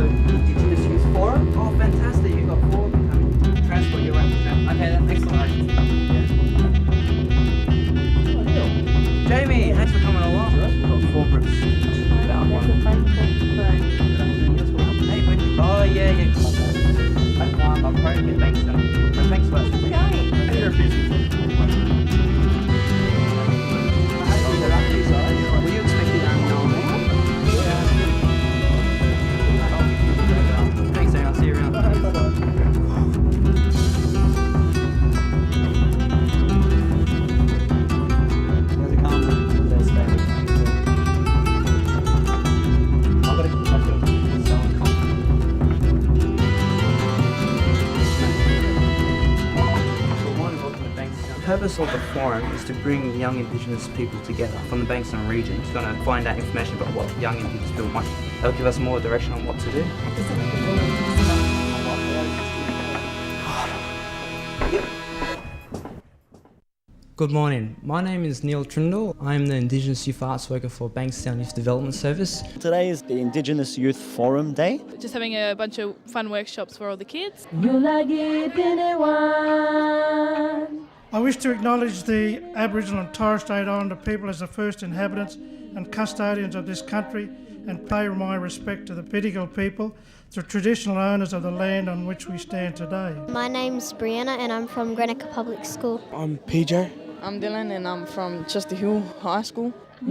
Indigenous Youth Forum. Oh, fantastic. You've got 4 of them coming. Transport, you're right. Okay, then. Excellent. Yeah. Jamie, thanks for coming along. We've got 4 groups. Hey, Wendy. Oh, yeah. I'll probably get thanks now. Thanks for that. You're busy. Were you expecting that? Thanks, I'll see you around. The purpose of the forum is to bring young Indigenous people together from the Bankstown region. It's going to find out information about what young Indigenous people want. They'll give us more direction on what to do. Good morning, my name is Neil Trindle. I'm the Indigenous Youth Arts Worker for Bankstown Youth Development Service. Today is the Indigenous Youth Forum Day. Just having a bunch of fun workshops for all the kids. I wish to acknowledge the Aboriginal and Torres Strait Islander people as the first inhabitants and custodians of this country and pay my respect to the Pidigal people, the traditional owners of the land on which we stand today. My name's Brianna and I'm from Grenica Public School. I'm PJ. I'm Dylan and I'm from Chester Hill High School. I'm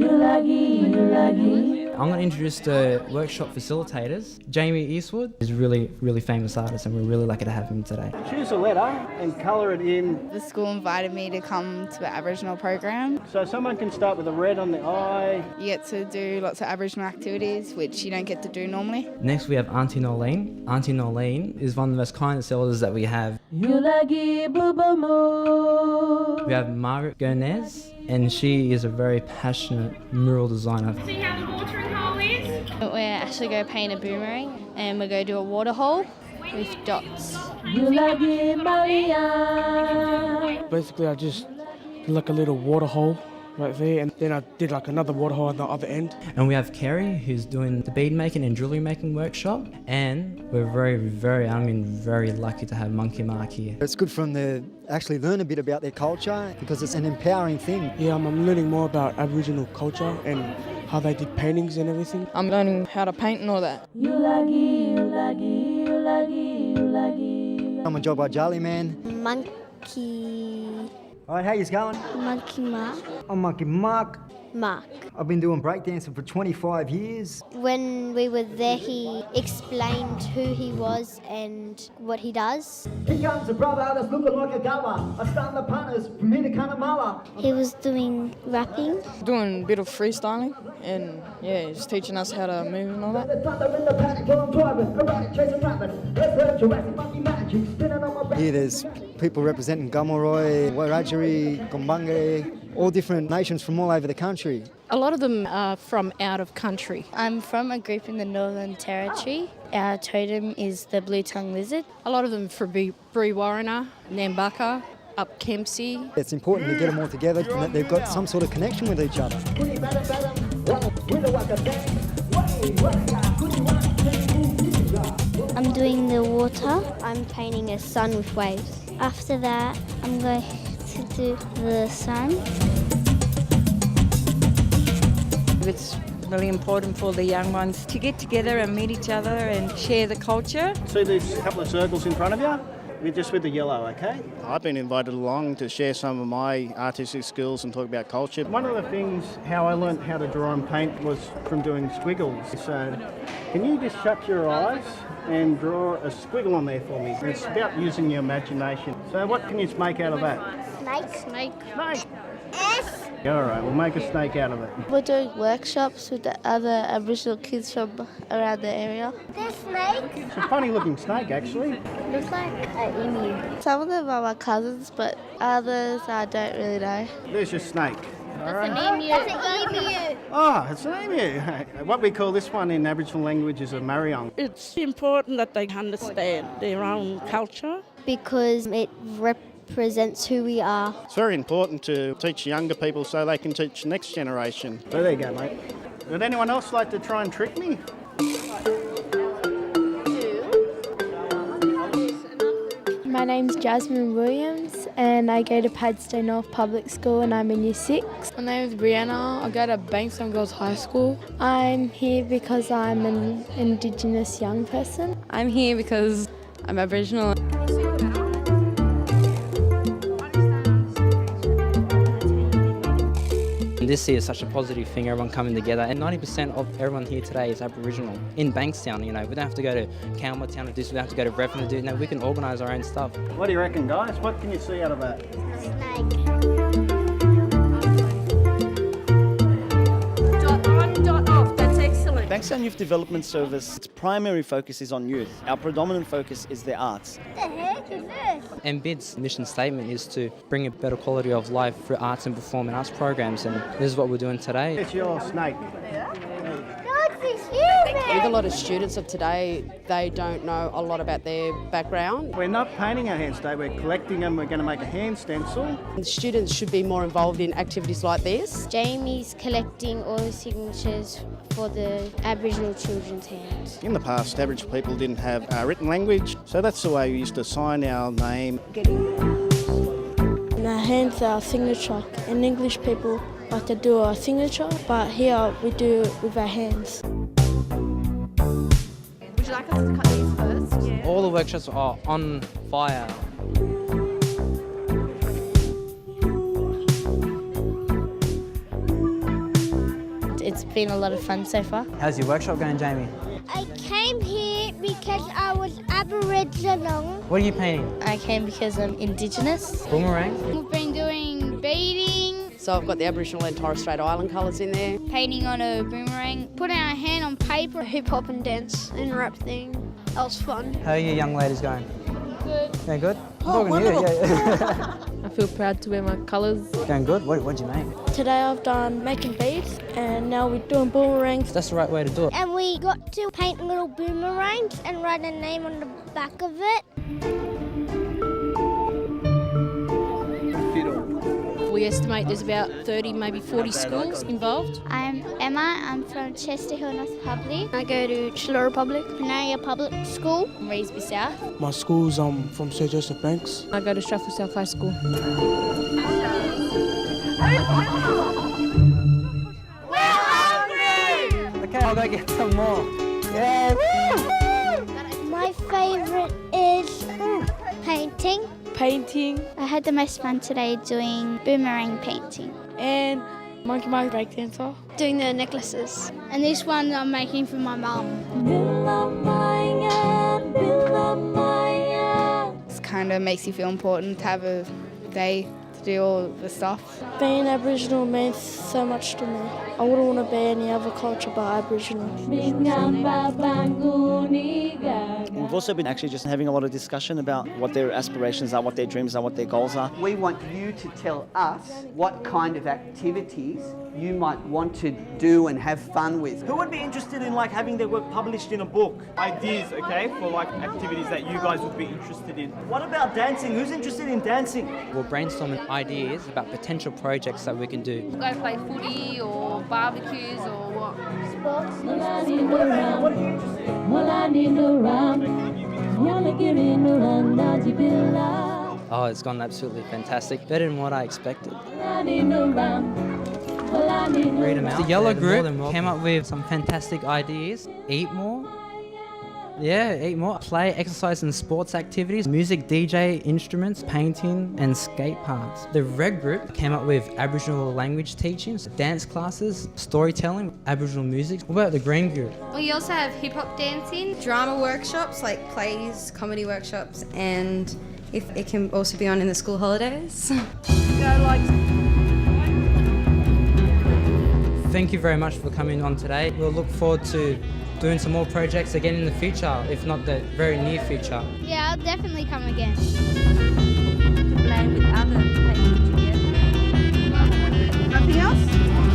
going to introduce the workshop facilitators. Jamie Eastwood is a really famous artist and we're really lucky to have him today. Choose a letter and colour it in. The school invited me to come to an Aboriginal program. So someone can start with a red on the eye. You get to do lots of Aboriginal activities which you don't get to do normally. Next we have Auntie Nolene. Auntie Nolene is one of the most kindest elders that we have. We have Margaret Gomez, and she is a very passionate mural designer. See how the watering hole is? We're actually going to paint a boomerang and we're going to do a water hole with dots. Basically, I just did like a little water hole right there, and then I did like another water hole at the other end. And we have Kerry, who's doing the bead making and jewellery making workshop. And we're very lucky to have Monkey Mark here. It's good for them to actually learn a bit about their culture because it's an empowering thing. Yeah, I'm learning more about Aboriginal culture and how they did paintings and everything. I'm learning how to paint and all that. I'm a job by Jolly Man. Monkey... Alright, how you going? Monkey Mark. I'm Monkey Mark. Mark. I've been doing breakdancing for 25 years. When we were there, he explained who he was and what he does. Here comes a brother that's looking like a goer. I start the punters from here to Cunnamulla. He was doing rapping. Doing a bit of freestyling and yeah, he's teaching us how to move and all that. Here there's people representing Gomeroi, Wiradjuri, Gombunga, all different nations from all over the country. A lot of them are from out of country. I'm from a group in the Northern Territory. Our totem is the blue-tongued lizard. A lot of them from Brewarrina, Nambucca, up Kempsey. It's important to get them all together and that they've got some sort of connection with each other. I'm doing the water. I'm painting a sun with waves. After that, I'm going to do the sun. It's really important for the young ones to get together and meet each other and share the culture. See these couple of circles in front of you? We're just with the yellow, okay? I've been invited along to share some of my artistic skills and talk about culture. One of the things how I learnt how to draw and paint was from doing squiggles. So can you just shut your eyes and draw a squiggle on there for me? It's about using your imagination. So what can you make out of that? Snake. Snake. Snake. All right, we'll make a snake out of it. We're doing workshops with the other Aboriginal kids from around the area. There's snake. It's a funny looking snake, actually. Looks like an emu. Some of them are my cousins, but others I don't really know. There's your snake. That's an emu. That's an emu. Oh, it's an emu. What we call this one in Aboriginal language is a mariong. It's important that they understand their own culture. Because it represents who we are. It's very important to teach younger people so they can teach the next generation. So there you go, mate. Would anyone else like to try and trick me? My name's Jasmine Williams and I go to Padstow North Public School and I'm in Year 6. My name is Brianna. I go to Bankstown Girls High School. I'm here because I'm an Indigenous young person. I'm here because I'm Aboriginal. This year is such a positive thing, everyone coming together, and 90% of everyone here today is Aboriginal. In Bankstown, you know, we don't have to go to Campbelltown to do this, we don't have to go to Redfern to do it. No, we can organise our own stuff. What do you reckon, guys? What can you see out of that? Snake. Dot on, dot off. That's excellent. Bankstown Youth Development Service, its primary focus is on youth. Our predominant focus is the arts. What the heck is this? MBID's mission statement is to bring a better quality of life through arts and performing arts programs, and this is what we're doing today. It's your snake. With a lot of students of today, they don't know a lot about their background. We're not painting our hands today, we're collecting them, we're going to make a hand stencil. Students should be more involved in activities like this. Jamie's collecting all the signatures for the Aboriginal children's hands. In the past, Aboriginal people didn't have written language, so that's the way we used to sign our name. And our hands are our signature. In English, people like to do our signature, but here we do it with our hands. Would you like us to cut these first? Yeah. All the workshops are on fire. It's been a lot of fun so far. How's your workshop going, Jamie? I came here because I was Aboriginal. What are you painting? I came because I'm Indigenous. Boomerang? We've been doing beading, So I've got the Aboriginal and Torres Strait Island colours in there. painting on a boomerang, putting our hand on paper. Hip hop and dance and rap thing. That was fun. How are you young ladies going? Good. Going good? Oh, I'm talking to you, yeah. I feel proud to wear my colours. Going good? What'd you make? Today I've done making beads and now we're doing boomerangs. That's the right way to do it. And we got to paint little boomerangs and write a name on the back of it. We estimate there's about 30, maybe 40 schools involved. I'm Emma. I'm from Chester Hill North Public. I go to Chiller Public. Panaria Public School, Reesby South. My school's from Sir Joseph Banks. I go to Strathfield South High School. Okay, I'll go get some more. Yeah, My favourite is painting. Painting I had the most fun today doing boomerang painting. and monkey bar breakdancer. Doing the necklaces. And this one I'm making for my mum. It kind of makes you feel important to have a day to do all the stuff. Being Aboriginal means so much to me. I wouldn't want to be any other culture but Aboriginal. We've also been actually just having a lot of discussion about what their aspirations are, what their dreams are, what their goals are. We want you to tell us what kind of activities you might want to do and have fun with. Who would be interested in like having their work published in a book? Ideas, okay, for like activities that you guys would be interested in. What about dancing? Who's interested in dancing? We're brainstorming ideas about potential projects that we can do. Go play footy or barbecues or what? Sports. What are you interested in? Oh, it's gone absolutely fantastic. Better than what I expected. Read them out. The yellow group came up with some fantastic ideas. Eat more. Yeah, eat more. Play, exercise and sports activities. Music, DJ, instruments, painting and skate parks. The red group came up with Aboriginal language teachings, dance classes, storytelling, Aboriginal music. What about the green group? We also have hip hop dancing. Drama workshops like plays, comedy workshops, and if it can also be on in the school holidays. Thank you very much for coming on today. We'll look forward to doing some more projects again in the future, if not the very near future. Yeah, I'll definitely come again. Play with others, together. Nothing else?